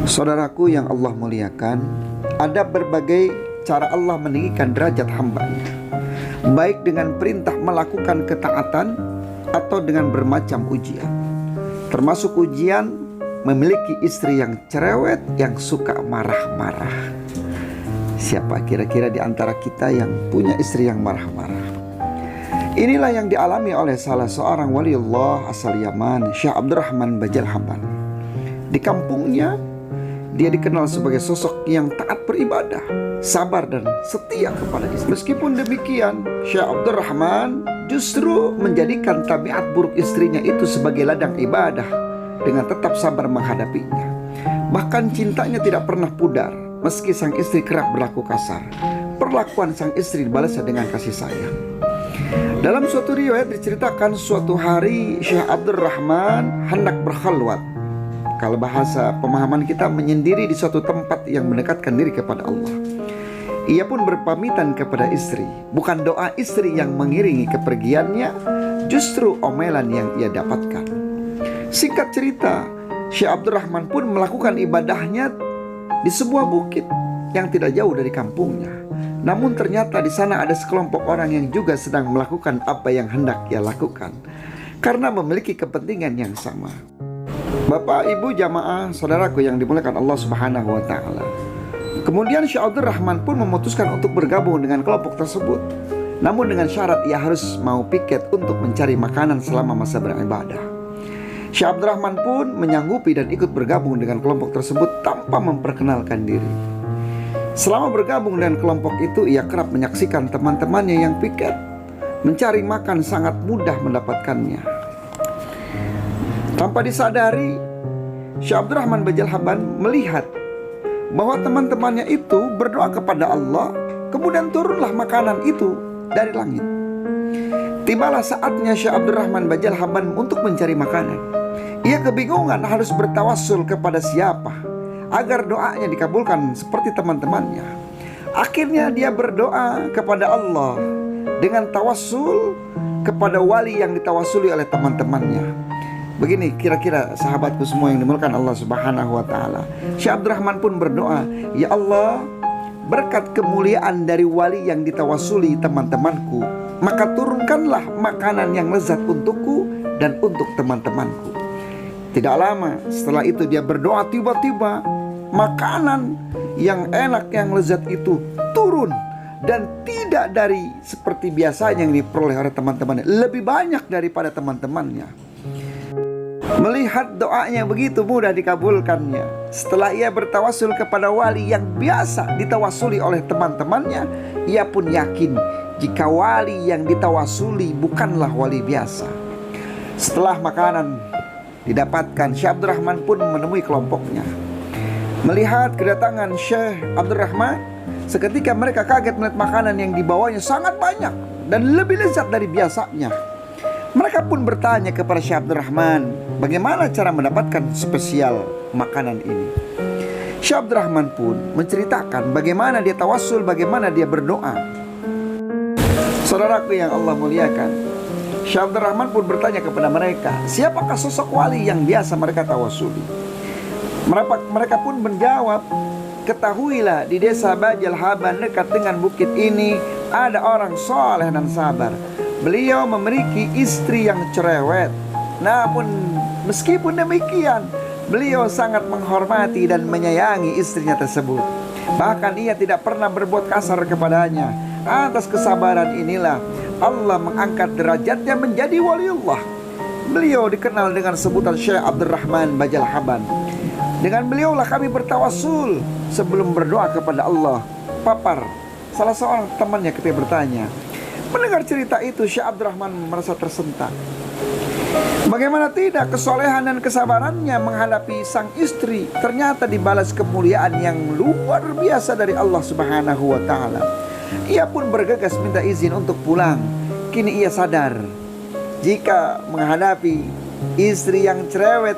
Saudaraku yang Allah muliakan, ada berbagai cara Allah meninggikan derajat hambanya, baik dengan perintah melakukan ketaatan atau dengan bermacam ujian. Termasuk ujian memiliki istri yang cerewet, yang suka marah-marah. Siapa kira-kira di antara kita yang punya istri yang marah-marah? Inilah yang dialami oleh salah seorang waliullah asal Yaman, Syekh Abdurrahman Bajal Haban. Di kampungnya, dia dikenal sebagai sosok yang taat beribadah, sabar dan setia kepada istri. Meskipun demikian, Syekh Abdurrahman justru menjadikan tabiat buruk istrinya itu sebagai ladang ibadah, dengan tetap sabar menghadapinya. Bahkan cintanya tidak pernah pudar, meski sang istri kerap berlaku kasar. Perlakuan sang istri dibalasnya dengan kasih sayang. Dalam suatu riwayat diceritakan suatu hari Syekh Abdurrahman hendak berkhalwat. Kalau bahasa pemahaman kita, menyendiri di suatu tempat yang mendekatkan diri kepada Allah. Ia pun berpamitan kepada istri. Bukan doa istri yang mengiringi kepergiannya, justru omelan yang ia dapatkan. Singkat cerita, Syekh Abdurrahman pun melakukan ibadahnya di sebuah bukit yang tidak jauh dari kampungnya. Namun ternyata di sana ada sekelompok orang yang juga sedang melakukan apa yang hendak ia lakukan, karena memiliki kepentingan yang sama. Bapak, Ibu, jamaah, saudaraku yang dimuliakan Allah Subhanahu wa Ta'ala. Kemudian Syekh Abdurrahman pun memutuskan untuk bergabung dengan kelompok tersebut. Namun dengan syarat ia harus mau piket untuk mencari makanan selama masa beribadah. Syekh Abdurrahman pun menyanggupi dan ikut bergabung dengan kelompok tersebut tanpa memperkenalkan diri. Selama bergabung dengan kelompok itu, ia kerap menyaksikan teman-temannya yang piket. Mencari makan sangat mudah mendapatkannya. Tanpa disadari, Syekh Abdurrahman Bajal Haban melihat bahwa teman-temannya itu berdoa kepada Allah, kemudian turunlah makanan itu dari langit. Tibalah saatnya Syekh Abdurrahman Bajal Haban untuk mencari makanan. Ia kebingungan harus bertawassul kepada siapa agar doanya dikabulkan seperti teman-temannya. Akhirnya dia berdoa kepada Allah dengan tawassul kepada wali yang ditawasuli oleh teman-temannya. Begini kira-kira sahabatku semua yang dimuliakan Allah Subhanahu wa Ta'ala. Syekh Abdurrahman pun berdoa, "Ya Allah, berkat kemuliaan dari wali yang ditawasuli teman-temanku, maka turunkanlah makanan yang lezat untukku dan untuk teman-temanku." Tidak lama setelah itu dia berdoa, tiba-tiba makanan yang enak, yang lezat itu turun. Dan tidak dari seperti biasanya yang diperoleh oleh teman-temannya, lebih banyak daripada teman-temannya. Melihat doanya begitu mudah dikabulkannya, setelah ia bertawasul kepada wali yang biasa ditawasuli oleh teman-temannya, ia pun yakin jika wali yang ditawasuli bukanlah wali biasa. Setelah makanan didapatkan, Syekh Abdurrahman pun menemui kelompoknya. Melihat kedatangan Syekh Abdurrahman, seketika mereka kaget melihat makanan yang dibawanya sangat banyak dan lebih lezat dari biasanya. Mereka pun bertanya kepada Syekh Abdurrahman, bagaimana cara mendapatkan spesial makanan ini. Syekh Abdurrahman pun menceritakan bagaimana dia tawassul, bagaimana dia berdoa. Saudaraku yang Allah muliakan, Syekh Abdurrahman pun bertanya kepada mereka, siapakah sosok wali yang biasa mereka tawasuli? Mereka pun menjawab, ketahuilah di desa Bajal Haban dekat dengan bukit ini ada orang soleh dan sabar. Beliau memiliki istri yang cerewet. Namun meskipun demikian, beliau sangat menghormati dan menyayangi istrinya tersebut. Bahkan ia tidak pernah berbuat kasar kepadanya. Atas kesabaran inilah Allah mengangkat derajatnya menjadi waliullah. Beliau dikenal dengan sebutan Syekh Abdurrahman Bajal Haban. Dengan beliaulah kami bertawassul sebelum berdoa kepada Allah. Papar salah seorang temannya ketika bertanya. Mendengar cerita itu, Syekh Abdurrahman merasa tersentak. Bagaimana tidak, kesolehan dan kesabarannya menghadapi sang istri ternyata dibalas kemuliaan yang luar biasa dari Allah Subhanahu wa Ta'ala. Ia pun bergegas minta izin untuk pulang. Kini ia sadar jika menghadapi istri yang cerewet,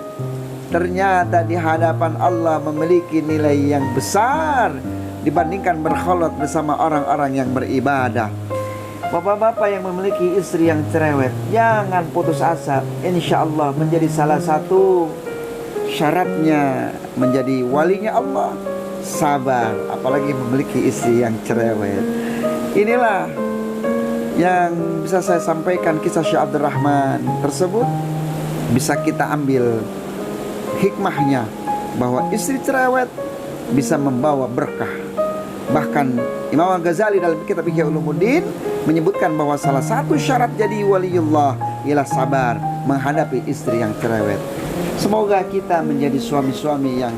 ternyata di hadapan Allah memiliki nilai yang besar dibandingkan berkholwat bersama orang-orang yang beribadah. Bapak-bapak yang memiliki istri yang cerewet, jangan putus asa. Insya Allah menjadi salah satu syaratnya menjadi walinya Allah sabar, apalagi memiliki istri yang cerewet. Inilah yang bisa saya sampaikan, kisah Syekh Abdurrahman tersebut. Bisa kita ambil hikmahnya bahwa istri cerewet bisa membawa berkah. Bahkan Imam Al-Ghazali dalam kitab Ihya Ulumuddin menyebutkan bahwa salah satu syarat jadi waliullah ialah sabar menghadapi istri yang cerewet. Semoga kita menjadi suami-suami yang